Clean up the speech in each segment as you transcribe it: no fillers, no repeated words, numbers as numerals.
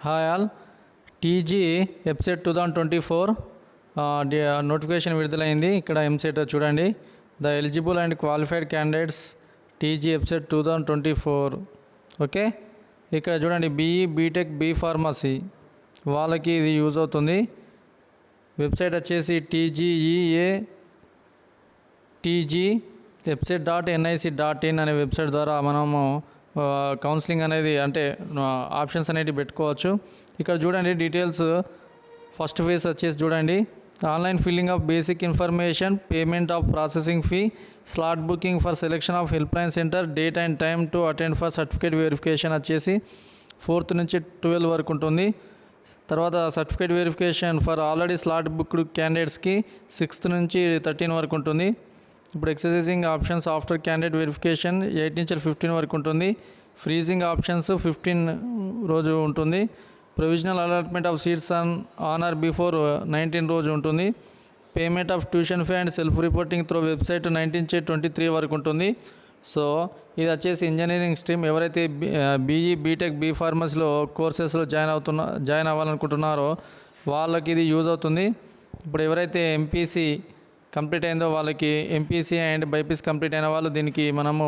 Hi all. TG EAPCET 2024 notification విడుదలైంది. ఇక్కడ ఎంసెట్ చూడండి. The eligible and qualified candidates TG EAPCET 2024. Okay, ఇక్కడ చూడండి బీఈ, బీటెక్, బీ ఫార్మసీ వాళ్ళకి ఇది యూజ్ అవుతుంది. వెబ్సైట్ వచ్చేసి టీజీ ఎప్సెట్.nic.in అనే వెబ్సైట్ ద్వారా మనము కౌన్సిలింగ్ అనేది అంటే ఆప్షన్స్ అనేవి పెట్టుకోవచ్చు. ఇక్కడ చూడండి డీటెయిల్స్. ఫస్ట్ ఫేజ్ వచ్చేసి చూడండి online filling of basic information, payment of processing fee, slot booking for selection of help line centre, date and time to attend for certificate verification వచ్చేసి 4th నుంచి 12 వరకు ఉంటుంది. తర్వాత certificate verification for already slot booked క్యాండిడేట్స్కి 6th నుంచి 13 వరకు ఉంటుంది. ఇప్పుడు exercising options after candidate verification 8 నుంచి 15 వరకు ఉంటుంది. ఫ్రీజింగ్ ఆప్షన్స్ 15 రోజు ఉంటుంది. Provisional allotment of seats on are before 19 రోజు ఉంటుంది. Payment of tuition fee and self reporting through website 19 నుంచి 23 వరకు ఉంటుంది. సో ఇది వచ్చేసి ఇంజనీరింగ్ స్ట్రీమ్ ఎవరైతే బీఈ, బీటెక్, బీ ఫార్మసీలో కోర్సెస్లో జాయిన్ అవ్వాలనుకుంటున్నారో వాళ్ళకి ఇది యూజ్ అవుతుంది. ఇప్పుడు ఎవరైతే ఎంపీసీ కంప్లీట్ అయిందో వాళ్ళకి ఎంపీసీ అండ్ బైపీసీ కంప్లీట్ అయిన వాళ్ళు దీనికి మనము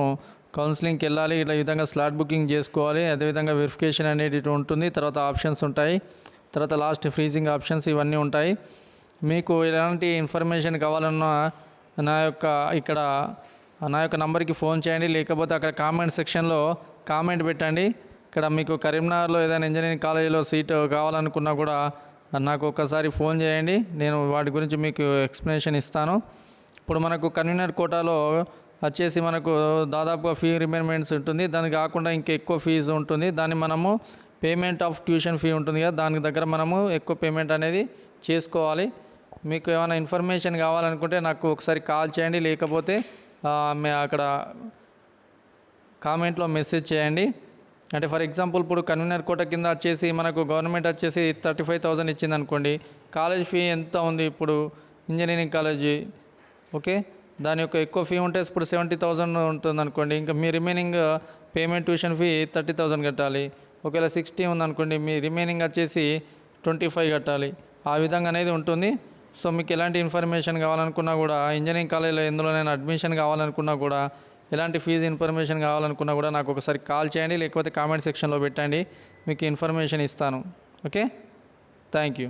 కౌన్సిలింగ్కి వెళ్ళాలి. ఇలా ఈ విధంగా స్లాట్ బుకింగ్ చేసుకోవాలి. అదేవిధంగా వెరిఫికేషన్ అనేది ఉంటుంది. తర్వాత ఆప్షన్స్ ఉంటాయి. తర్వాత లాస్ట్ ఫ్రీజింగ్ ఆప్షన్స్ ఇవన్నీ ఉంటాయి. మీకు ఎలాంటి ఇన్ఫర్మేషన్ కావాలన్నా నా యొక్క నంబర్కి ఫోన్ చేయండి, లేకపోతే అక్కడ కామెంట్ సెక్షన్లో కామెంట్ పెట్టండి. ఇక్కడ మీకు కరీంనగర్లో ఏదైనా ఇంజనీరింగ్ కాలేజీలో సీటు కావాలనుకున్నా కూడా నాకు ఒకసారి ఫోన్ చేయండి. నేను వాటి గురించి మీకు ఎక్స్ప్లెనేషన్ ఇస్తాను. ఇప్పుడు మనకు కన్వీనర్ కోటాలో వచ్చేసి మనకు దాదాపుగా ఫీ రిమైర్మెంట్స్ ఉంటుంది. దానికి కాకుండా ఇంకా ఎక్కువ ఫీజు ఉంటుంది. దాన్ని మనము పేమెంట్ ఆఫ్ ట్యూషన్ ఫీ ఉంటుంది కదా, దానికి దగ్గర మనము ఎక్కువ పేమెంట్ అనేది చేసుకోవాలి. మీకు ఏమైనా ఇన్ఫర్మేషన్ కావాలనుకుంటే నాకు ఒకసారి కాల్ చేయండి, లేకపోతే అక్కడ కామెంట్లో మెసేజ్ చేయండి. అంటే ఫర్ ఎగ్జాంపుల్ ఇప్పుడు కన్వీనర్ కోట కింద వచ్చేసి మనకు గవర్నమెంట్ వచ్చేసి 35,000 ఇచ్చింది అనుకోండి. కాలేజ్ ఫీ ఎంత ఉంది ఇప్పుడు ఇంజనీరింగ్ కాలేజీ? ఓకే, దాని యొక్క ఎక్కువ ఫీ ఉంటే ఇప్పుడు 70,000 ఉంటుంది అనుకోండి. ఇంకా మీ రిమైనింగ్ పేమెంట్ ట్యూషన్ ఫీ 30,000 కట్టాలి. ఒకవేళ 60 ఉందనుకోండి, మీ రిమైనింగ్ వచ్చేసి 25 కట్టాలి. ఆ విధంగా అనేది ఉంటుంది. సో మీకు ఎలాంటి ఇన్ఫర్మేషన్ కావాలనుకున్నా కూడా, ఇంజనీరింగ్ కాలేజీలో ఎందులోనైనా అడ్మిషన్ కావాలనుకున్నా కూడా, ఎలాంటి ఫీజు ఇన్ఫర్మేషన్ కావాలనుకున్నా కూడా నాకు ఒకసారి కాల్ చేయండి, లేకపోతే కామెంట్ సెక్షన్లో పెట్టండి. మీకు ఇన్ఫర్మేషన్ ఇస్తాను. Okay, thank you.